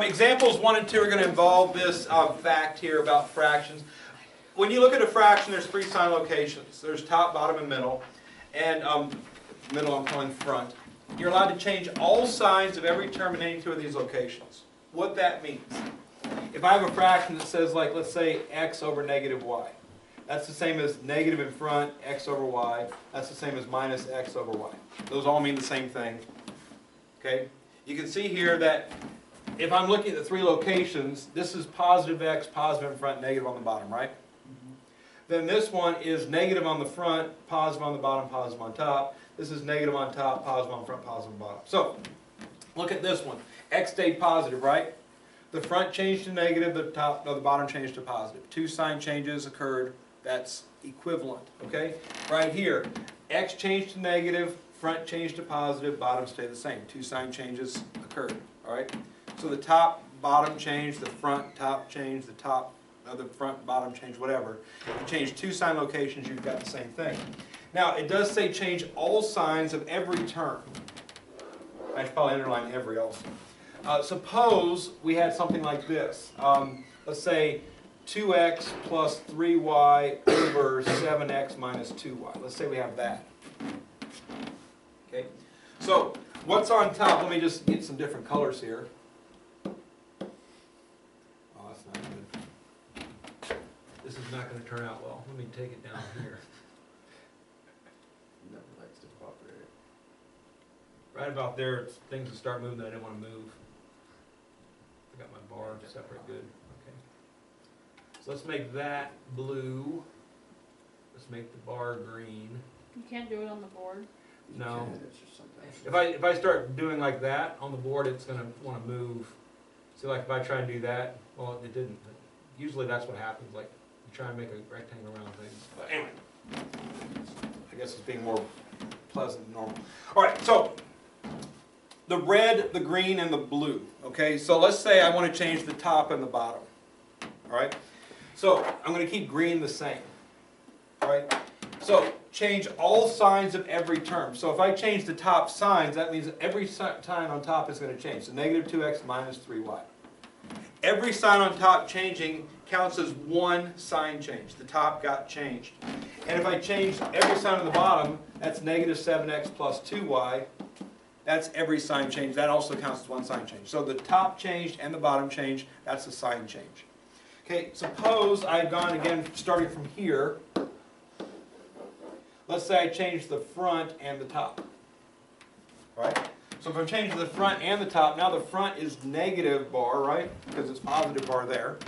Examples 1 and 2 are going to involve this fact here about fractions. When you look at a fraction, there's 3 sign locations. There's top, bottom, and middle. And middle I'm calling front. You're allowed to change all signs of every term in any 2 of these locations. What that means. If I have a fraction that says, like, let's say x over negative y. That's the same as negative in front, x over y. That's the same as minus x over y. Those all mean the same thing. Okay? You can see here that if I'm looking at the 3 locations, this is positive x, positive in front, negative on the bottom, right? Then this one is negative on the front, positive on the bottom, positive on top. This is negative on top, positive on front, positive on bottom. So, look at this one. X stayed positive, right? The front changed to negative, the bottom changed to positive. 2 sign changes occurred. That's equivalent, okay? Right here, X changed to negative, front changed to positive, bottom stayed the same. 2 sign changes occurred, all right? So the top, bottom changed, the front, top changed, the top, the front, bottom changed, whatever. If you change 2 sign locations, you've got the same thing. Now, it does say change all signs of every term. I should probably underline every also. Suppose we had something like this. Let's say 2x plus 3y over 7x minus 2y. Let's say we have that. Okay. So, what's on top? Let me just get some different colors here. Oh, that's not good. This is not going to turn out well. Let me take it down here. Never likes to cooperate. Right about there, things will start moving that I didn't want to move. I got my bar separate good. Okay. So let's make that blue. Let's make the bar green. You can't do it on the board. No. If I start doing like that on the board, it's going to want to move. See, like if I try and do that, well, it didn't. Usually that's what happens. Like you try and make a rectangle around things. But anyway, I guess it's being more pleasant than normal. All right, so the red, the green, and the blue. Okay, so let's say I want to change the top and the bottom. All right, so I'm going to keep green the same. All right, so change all signs of every term. So if I change the top signs, that means every sign on top is going to change. So negative 2x minus 3y. Every sign on top changing counts as 1 sign change. The top got changed. And if I change every sign on the bottom, that's negative 7x plus 2y. That's every sign change. That also counts as 1 sign change. So the top changed and the bottom changed. That's a sign change. Okay, suppose I've gone again starting from here. Let's say I change the front and the top. Right? So if I'm changing the front and the top, now the front is negative bar, right? Because it's positive bar there.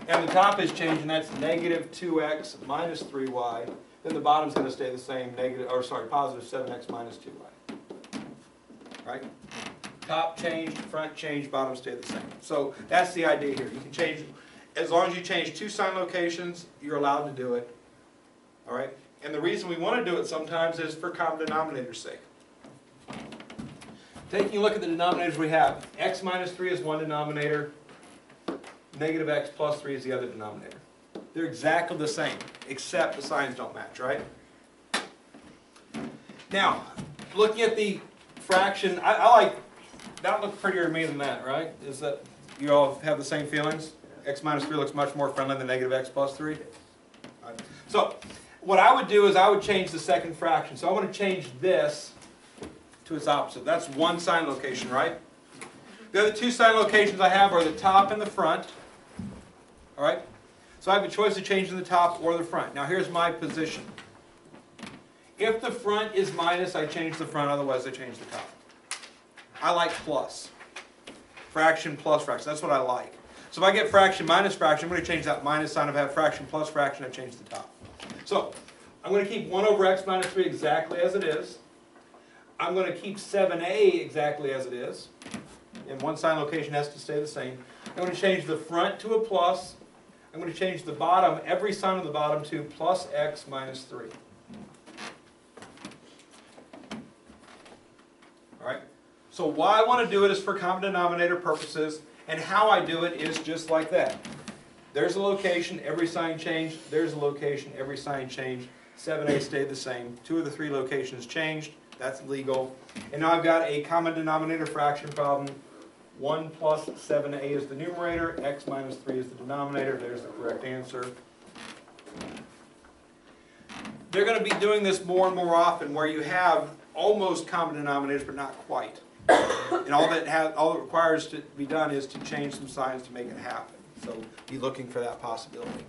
And the top is changing, that's negative 2x minus 3y. Then the bottom's going to stay the same, positive 7x minus 2y. Right? Top changed, front changed, bottom stayed the same. So that's the idea here. You can change, as long as you change 2 sign locations, you're allowed to do it. All right? And the reason we want to do it sometimes is for common denominator's sake. Taking a look at the denominators we have, x minus 3 is one denominator, negative x plus 3 is the other denominator. They're exactly the same, except the signs don't match, right? Now, looking at the fraction, I like, that looks prettier to me than that, right? Is that, you all have the same feelings? X minus 3 looks much more friendly than negative x plus 3. Right. So, what I would do is I would change the second fraction. So I want to change this to its opposite. That's 1 sign location, right? The other 2 sign locations I have are the top and the front. All right? So I have a choice of changing the top or the front. Now here's my position. If the front is minus, I change the front, otherwise I change the top. I like plus. Fraction plus fraction. That's what I like. So if I get fraction minus fraction, I'm going to change that minus sign. If I have fraction plus fraction, I change the top. So I'm going to keep 1 over x minus 3 exactly as it is. I'm going to keep 7a exactly as it is. And 1 sign location has to stay the same. I'm going to change the front to a plus. I'm going to change the bottom, every sign on the bottom, to plus x minus 3. Alright? So why I want to do it is for common denominator purposes, and how I do it is just like that. There's a location, every sign changed. There's a location, every sign changed. 7a stayed the same. 2 of the 3 locations changed. That's legal. And now I've got a common denominator fraction problem 1 plus 7a is the numerator, x minus 3 is the denominator. There's the correct answer. They're going to be doing this more and more often where you have almost common denominators but not quite. And all it requires to be done is to change some signs to make it happen. So be looking for that possibility.